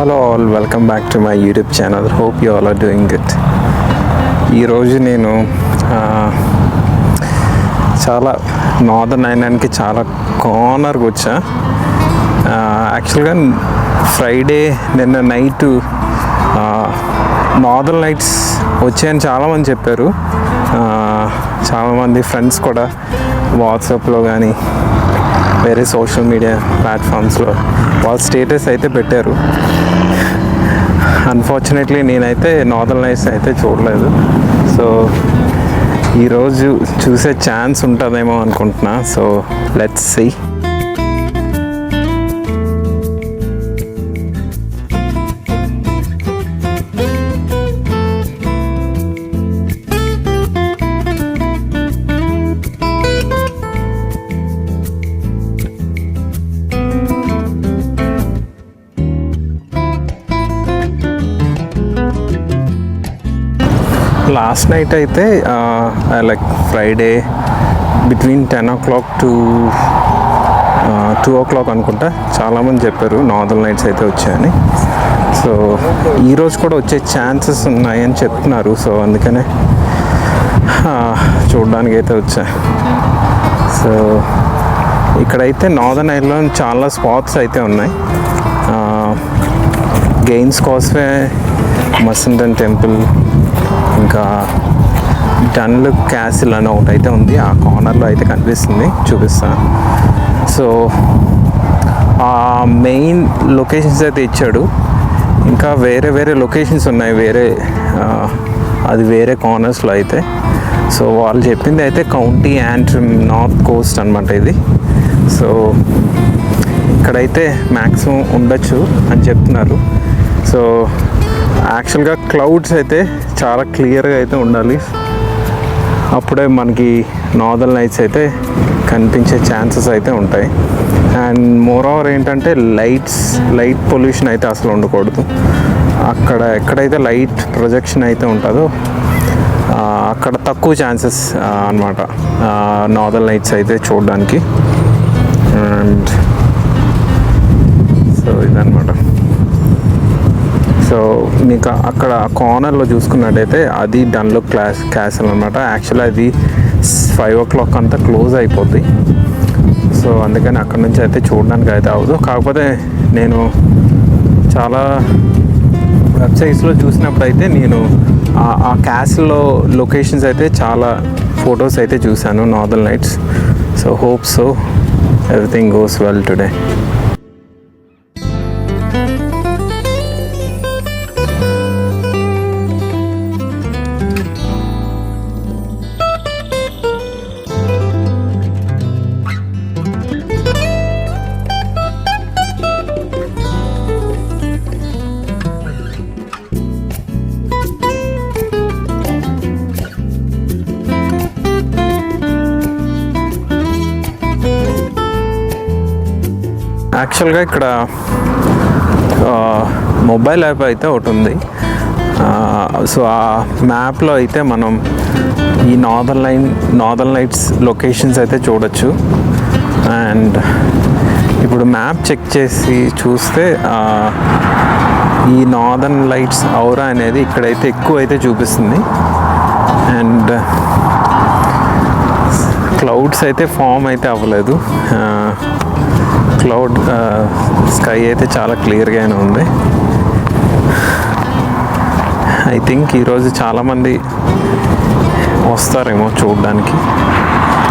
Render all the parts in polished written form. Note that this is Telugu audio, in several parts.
Hello all, welcome back to my YouTube channel. Hope you all are doing good. ఈరోజు నేను చాలా నార్దర్న్ ఐలాండ్కి చాలా కార్నర్కి వచ్చా. యాక్చువల్గా ఫ్రైడే నిన్న నైట్ నార్దర్న్ లైట్స్ వచ్చాయని చాలామంది చెప్పారు. చాలామంది ఫ్రెండ్స్ కూడా వాట్సాప్లో కానీ వేరే సోషల్ మీడియా ప్లాట్ఫామ్స్లో వాళ్ళ స్టేటస్ అయితే పెట్టారు. అన్ఫార్చునేట్లీ నేనైతే నార్దర్న్ లైట్స్ అయితే చూడలేదు. సో ఈరోజు చూసే ఛాన్స్ ఉంటుందేమో అనుకుంటున్నా. So let's see. Last night అయితే like Friday between 10 o'clock to 2 o'clock అనుకుంటా చాలామంది చెప్పారు నార్దర్న్ లైట్స్ అయితే వచ్చాయని. సో ఈరోజు కూడా వచ్చే ఛాన్సెస్ ఉన్నాయని చెప్తున్నారు. సో అందుకనే చూడడానికి అయితే వచ్చా. సో ఇక్కడైతే నార్దర్న్ ఐలాండ్ చాలా స్పాట్స్ అయితే ఉన్నాయి. గెయిన్స్ కాస్వే, మసండన్ టెంపుల్, ఇంకా డన్లుక్ క్యాసిల్ అని ఒకటి అయితే ఉంది. ఆ కార్నర్లో అయితే కనిపిస్తుంది, చూపిస్తాను. సో ఆ మెయిన్ లొకేషన్స్ అయితే ఇచ్చాడు. ఇంకా వేరే వేరే లొకేషన్స్ ఉన్నాయి అది వేరే కార్నర్స్లో అయితే. సో వాళ్ళు చెప్పింది అయితే కౌంటీ అండ్ నార్త్ కోస్ట్ అనమాట ఇది. సో ఇక్కడైతే మ్యాక్సిమం ఉండొచ్చు అని చెప్తున్నారు. సో యాక్చువల్గా క్లౌడ్స్ అయితే చాలా క్లియర్గా అయితే ఉండాలి, అప్పుడే మనకి నార్దర్న్ లైట్స్ అయితే కనిపించే ఛాన్సెస్ అయితే ఉంటాయి. అండ్ మోర్ ఓవర్ ఏంటంటే లైట్ పొల్యూషన్ అయితే అసలు ఉండకూడదు. ఎక్కడైతే లైట్ ప్రొజెక్షన్ అయితే ఉంటుందో అక్కడ తక్కువ ఛాన్సెస్ అన్నమాట నార్దర్న్ లైట్స్ అయితే చూడడానికి. అండ్ సో ఇదన్నమాట. సో మీకు అక్కడ కార్నర్లో చూసుకున్నట్టయితే అది డన్లుక్ క్యాసిల్ అనమాట. యాక్చువల్లీ అది 5 o'clock అంతా క్లోజ్ అయిపోద్ది. సో అందుకని అక్కడ నుంచి అయితే చూడడానికి అయితే అవ్వదు. కాకపోతే నేను చాలా వెబ్సైట్స్లో చూసినప్పుడు అయితే నేను ఆ క్యాసిల్లో లొకేషన్స్ అయితే చాలా ఫొటోస్ అయితే చూశాను northern lights. So hope so everything goes well today. యాక్చువల్గా ఇక్కడ మొబైల్ యాప్ అయితే ఒకటి ఉంది. సో ఆ మ్యాప్లో అయితే మనం ఈ నార్దర్న్ లైట్స్ లొకేషన్స్ అయితే చూడొచ్చు. అండ్ ఇప్పుడు మ్యాప్ చెక్ చేసి చూస్తే ఈ నార్దర్న్ లైట్స్ ఔరా అనేది ఇక్కడైతే ఎక్కువ అయితే చూపిస్తుంది. అండ్ క్లౌడ్స్ అయితే ఫామ్ అయితే అవ్వలేదు. స్కై అయితే చాలా క్లియర్గానే ఉంది. ఐ థింక్ ఈరోజు చాలామంది వస్తారేమో చూడడానికి,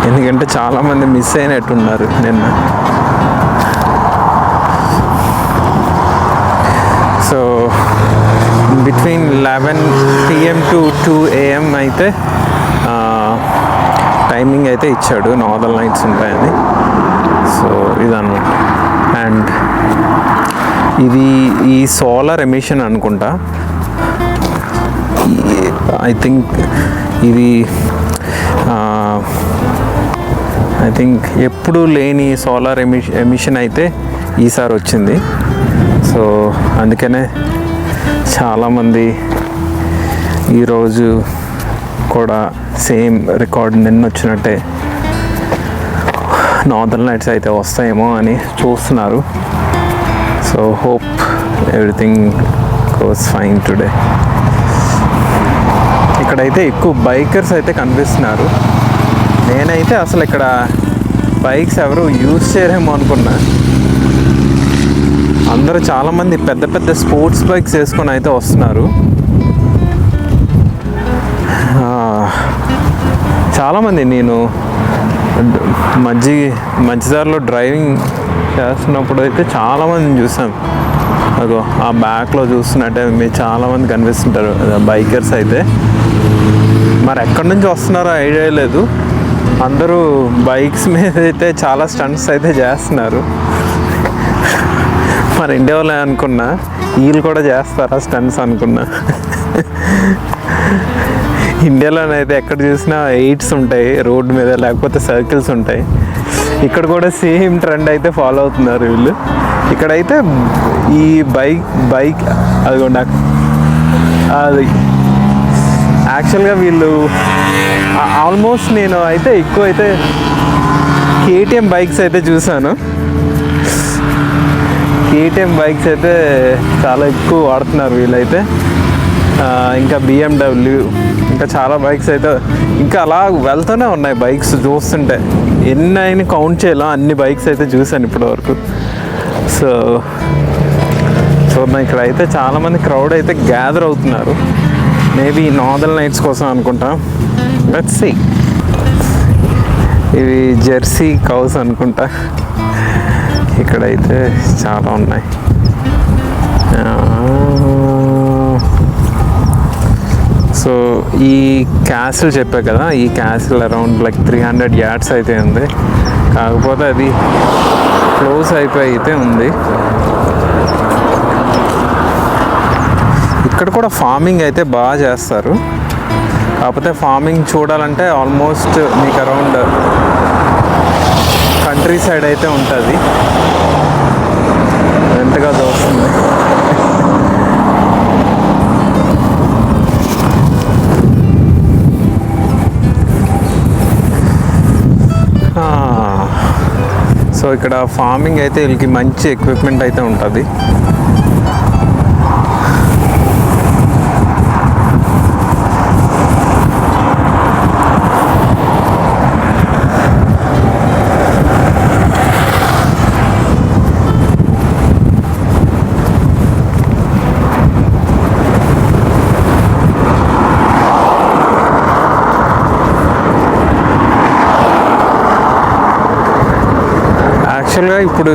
ఎందుకంటే చాలామంది మిస్ అయినట్టున్నారు నిన్న. So between 11 PM to 2 AM అయితే టైమింగ్ అయితే ఇచ్చాడు నార్దర్న్ లైట్స్ ఉంటాయని. సో ఇదన్నమాట. అండ్ ఇది ఈ సోలార్ ఎమిషన్ అనుకుంటా. ఐ థింక్ ఎప్పుడు లేని సోలార్ ఎమిషన్ అయితే ఈసారి వచ్చింది. సో అందుకనే చాలామంది ఈరోజు కూడా సేమ్ రికార్డ్ నిన్న వచ్చినట్టే నార్దర్న్ లైట్స్ అయితే వస్తాయేమో అని చూస్తున్నారు. So hope everything goes fine today. ఇక్కడైతే ఎక్కువ బైకర్స్ అయితే కనిపిస్తున్నారు. నేనైతే అసలు ఇక్కడ బైక్స్ ఎవరు యూజ్ చేయరేమో అనుకున్నా. అందరూ చాలామంది పెద్ద పెద్ద స్పోర్ట్స్ బైక్స్ వేసుకొని అయితే వస్తున్నారు. చాలామంది నేను మధ్యదారిలో డ్రైవింగ్ చేస్తున్నప్పుడు అయితే చాలామందిని చూసాను. అదో ఆ బ్యాక్లో చూస్తున్నట్టే మీరు చాలామంది కనిపిస్తుంటారు బైకర్స్ అయితే. మరి ఎక్కడి నుంచి వస్తున్నారో ఐడియా లేదు. అందరూ బైక్స్ మీద అయితే చాలా స్టంట్స్ అయితే చేస్తున్నారు. మరి ఇండియా వాళ్ళే అనుకున్నా, వీళ్ళు కూడా చేస్తారా స్టంట్స్ అనుకున్నా. ఇండియాలోనైతే ఎక్కడ చూసినా ఎయిట్స్ ఉంటాయి రోడ్డు మీద, లేకపోతే సర్కిల్స్ ఉంటాయి. ఇక్కడ కూడా సేమ్ ట్రెండ్ అయితే ఫాలో అవుతున్నారు వీళ్ళు. ఇక్కడైతే ఈ బైక్ అదిగోండి, అది యాక్చువల్గా వీళ్ళు ఆల్మోస్ట్ నేను అయితే ఎక్కువ అయితే కేటీఎం బైక్స్ అయితే చూసాను. కేటీఎం బైక్స్ అయితే చాలా ఎక్కువ వాడుతున్నారు వీళ్ళైతే. ఇంకా BMW, ఇంకా చాలా బైక్స్ అయితే ఇంకా అలా వెళ్తూనే ఉన్నాయి. బైక్స్ చూస్తుంటే ఎన్ని అయినా కౌంట్ చేయలేం, అన్ని బైక్స్ అయితే చూశాను ఇప్పటివరకు. సో చూద్దాం, ఇక్కడ అయితే చాలామంది క్రౌడ్ అయితే గ్యాదర్ అవుతున్నారు. మేబీ నార్దర్న్ లైట్స్ కోసం అనుకుంటా. Let's see. ఇవి జెర్సీ కౌస్ అనుకుంటా. ఇక్కడైతే చాలా ఉన్నాయి. సో ఈ క్యాసిల్ చెప్పా కదా, ఈ క్యాసిల్ అరౌండ్ లైక్ 300 yards అయితే ఉంది. కాకపోతే అది క్లోజ్ అయిపోయి అయితే ఉంది. ఇక్కడ కూడా ఫార్మింగ్ అయితే బాగా చేస్తారు. కాకపోతే ఫార్మింగ్ చూడాలంటే ఆల్మోస్ట్ మీకు అరౌండ్ కంట్రీ సైడ్ అయితే ఉంటుంది. ఎంతగా దోస్తుంది. సో ఇక్కడ ఫార్మింగ్ అయితే వీళ్ళకి మంచి ఎక్విప్మెంట్ అయితే ఉంటుంది. యాక్చువల్గా ఇప్పుడు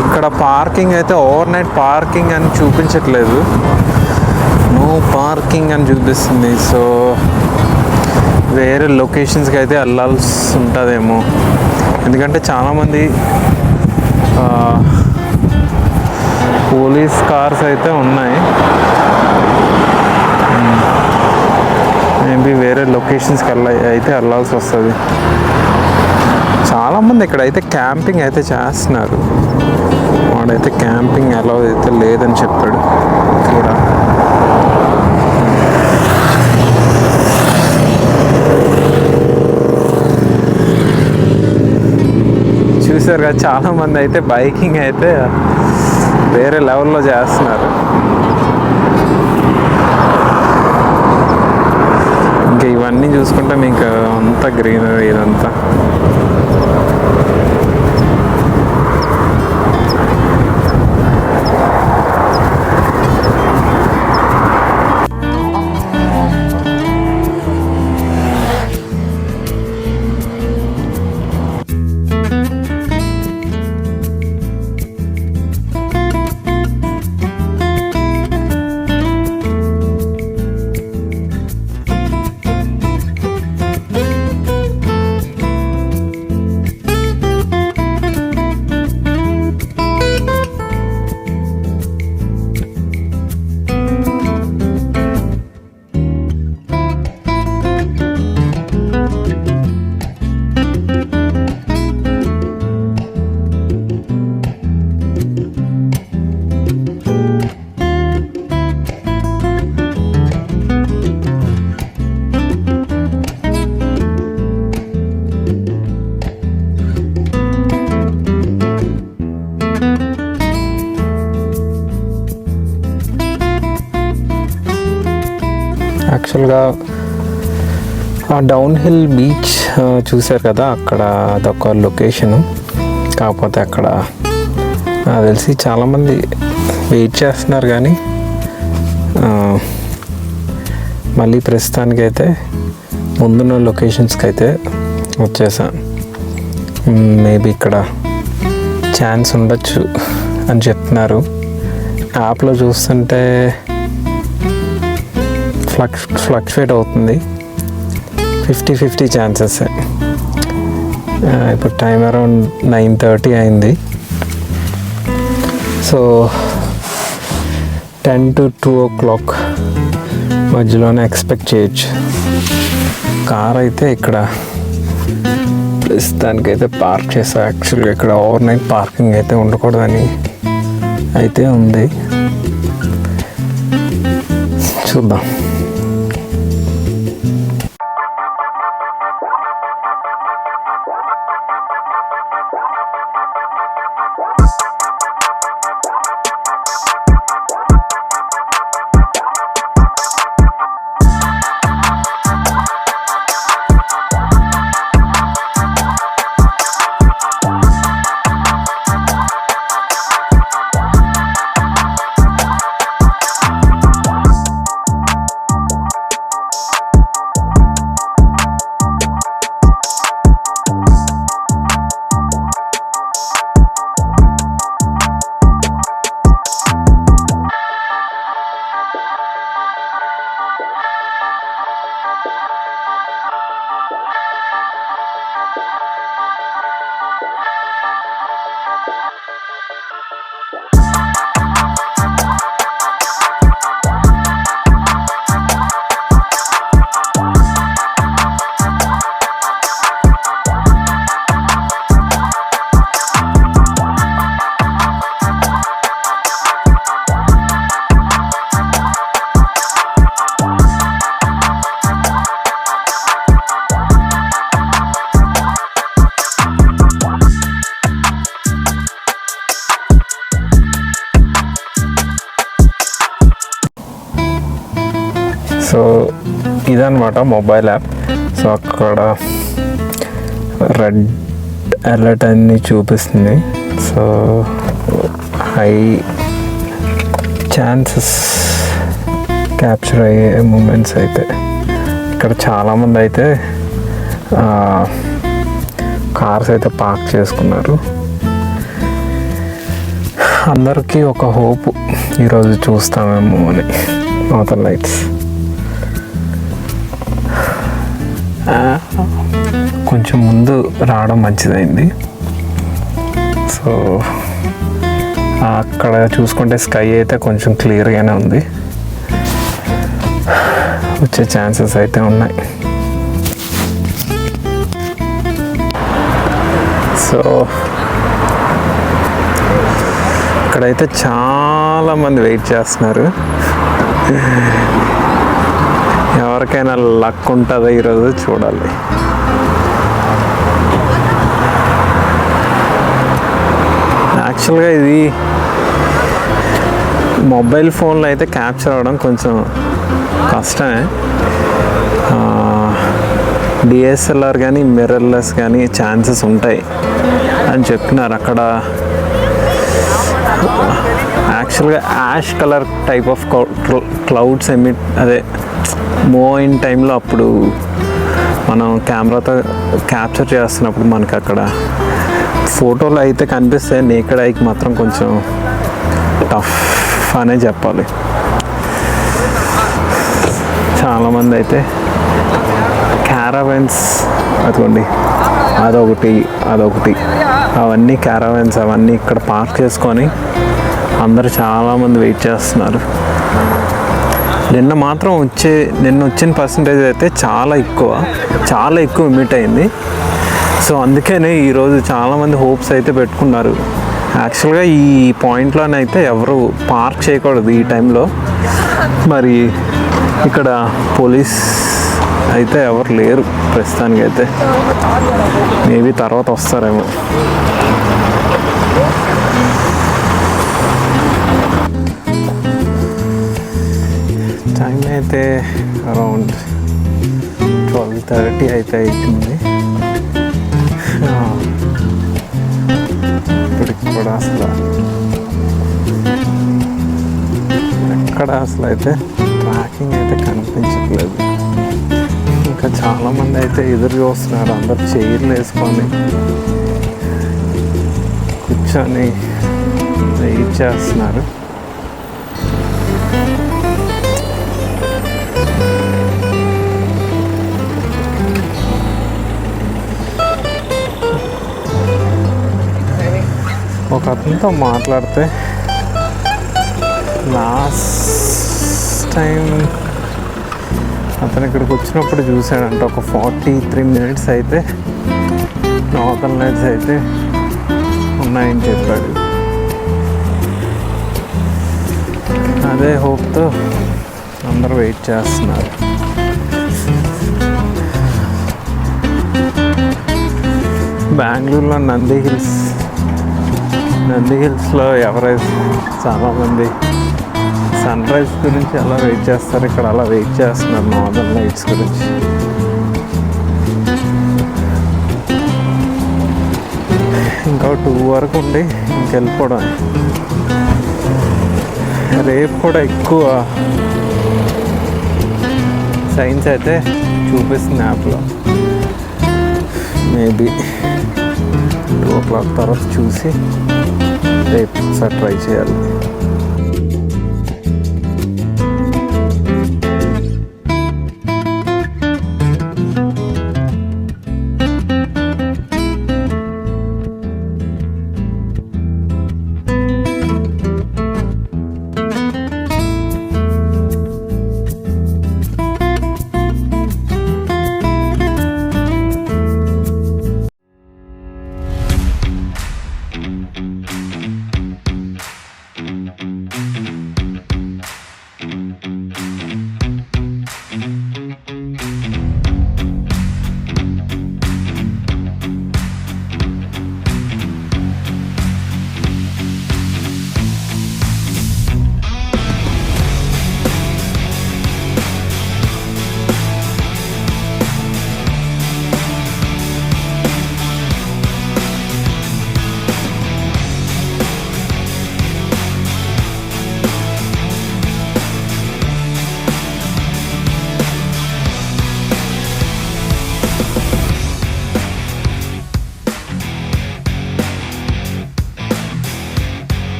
ఇక్కడ పార్కింగ్ అయితే ఓవర్ నైట్ పార్కింగ్ అని చూపించట్లేదు, నో పార్కింగ్ అని చూపిస్తుంది. సో వేరే లొకేషన్స్కి అయితే వెళ్ళాల్సి ఉంటుందేమో, ఎందుకంటే చాలామంది పోలీస్ కార్స్ అయితే ఉన్నాయి. మేబీ వేరే లొకేషన్స్కి వెళ్ళాల్సి వస్తుంది. చాలామంది ఇక్కడైతే క్యాంపింగ్ అయితే చేస్తున్నారు. వాడైతే క్యాంపింగ్ అలౌ అయితే లేదని చెప్పాడు కూడా. చూసారు కదా, చాలామంది అయితే బైకింగ్ అయితే వేరే లెవెల్లో చేస్తున్నారు. ఇంకా ఇవన్నీ చూసుకుంటే మీకు అంతా గ్రీనరీ ఇదంతా. యాక్చువల్గా ఆ డౌన్ హిల్ బీచ్ చూశారు కదా, అక్కడ అదొక లొకేషను. కాకపోతే అక్కడ నాకు తెలిసి చాలామంది వెయిట్ చేస్తున్నారు, కానీ మళ్ళీ ప్రస్తుతానికైతే ముందున్న లొకేషన్స్కి అయితే వచ్చేసాను. మేబీ ఇక్కడ ఛాన్స్ ఉండొచ్చు అని చెప్తున్నారు. యాప్లో చూస్తుంటే ఫ్లక్చువేట్ అవుతుంది, 50-50 ఛాన్సెస్. ఇప్పుడు టైం అరౌండ్ 9:30 అయింది. సో 10 to 2 o'clock మధ్యలోనే ఎక్స్పెక్ట్ చేయొచ్చు. కార్ అయితే ఇక్కడ ప్రస్తుతానికైతే పార్క్ చేసా. యాక్చువల్గా ఇక్కడ ఓవర్ నైట్ పార్కింగ్ అయితే ఉండకూడదని అయితే ఉంది, చూద్దాం. సో ఇదన్నమాట మొబైల్ యాప్. సో అక్కడ రెడ్ అలర్ట్ అన్ని చూపిస్తుంది. సో హై ఛాన్సెస్ క్యాప్చర్ అయ్యే మూమెంట్స్ అయితే ఇక్కడ చాలామంది అయితే కార్స్ అయితే పార్క్ చేసుకున్నారు. అందరికీ ఒక హోప్, ఈరోజు చూస్తామేమో అని. నార్తర్న్ లైట్స్ కొంచెం ముందు రావడం మంచిదైంది. సో అక్కడ చూసుకుంటే స్కై అయితే కొంచెం క్లియర్గానే ఉంది, వచ్చే ఛాన్సెస్ అయితే ఉన్నాయి. సో ఇక్కడైతే చాలామంది వెయిట్ చేస్తున్నారు. ఎవరికైనా లక్ ఉంటుందో ఈరోజు చూడాలి. యాక్చువల్గా ఇది మొబైల్ ఫోన్లో అయితే క్యాప్చర్ అవ్వడం కొంచెం కష్టమే. డిఎస్ఎల్ఆర్ కానీ మిర్రర్లెస్ కానీ ఛాన్సెస్ ఉంటాయి అని చెప్తున్నారు. అక్కడ యాక్చువల్గా ash colour type of clouds అదే మూవ్ అయిన టైంలో అప్పుడు మనం కెమెరాతో క్యాప్చర్ చేస్తున్నప్పుడు మనకు అక్కడ ఫోటోలు అయితే కనిపిస్తాయి, నేకెడ్ ఐకి మాత్రం కొంచెం టఫ్ అనే చెప్పాలి. చాలామంది అయితే క్యారవెన్స్ అదిగోండి అదొకటి అవన్నీ క్యారవెన్స్ అవన్నీ ఇక్కడ పార్క్ చేసుకొని అందరూ చాలామంది వెయిట్ చేస్తున్నారు. నిన్న వచ్చిన పర్సంటేజ్ అయితే చాలా ఎక్కువ మీట్ అయింది. సో అందుకనే ఈరోజు చాలామంది హోప్స్ అయితే పెట్టుకున్నారు. యాక్చువల్గా ఈ పాయింట్లోనైతే ఎవరు పార్క్ చేయకూడదు ఈ టైంలో. మరి ఇక్కడ పోలీస్ అయితే ఎవరు లేరు ప్రస్తుతానికి అయితే, మేబీ తర్వాత వస్తారేమో. టైం అయితే అరౌండ్ 12:30 అయితే అవుతుంది. ఇప్పటికి కూడా అసలు ఎక్కడ అసలు అయితే ట్రాకింగ్ అయితే కనిపించట్లేదు. ఇంకా చాలామంది అయితే ఎదురు చూస్తున్నారు. అందరు చైర్లు వేసుకొని కూర్చొని వెయిట్ చేస్తున్నారు. ఒక అతనితో మాట్లాడితే లాస్ట్ టైం అతను ఇక్కడికి వచ్చినప్పుడు చూశాడంటే ఒక 43 minutes అయితే నార్దర్న్ లైట్స్ అయితే ఉన్నాయని చెప్పాడు. అదే హోప్తో అందరూ వెయిట్ చేస్తున్నారు. బెంగళూరులో నంది హిల్స్లో ఎవరైతే చాలామంది సన్ రైజ్ గురించి అలా వెయిట్ చేస్తారు. ఇక్కడ అలా వెయిట్ చేస్తున్నారు నార్దర్న్ లైట్స్ గురించి. ఇంకా 2 వరకు ఉండి ఇంకెళ్ళిపోవడం. రేపు కూడా ఎక్కువ సైన్స్ అయితే చూపిస్తుంది యాప్లో. మేబీ 2 o'clock తర్వాత చూసి రేపు ఒకసారి ట్రై చేయాలి.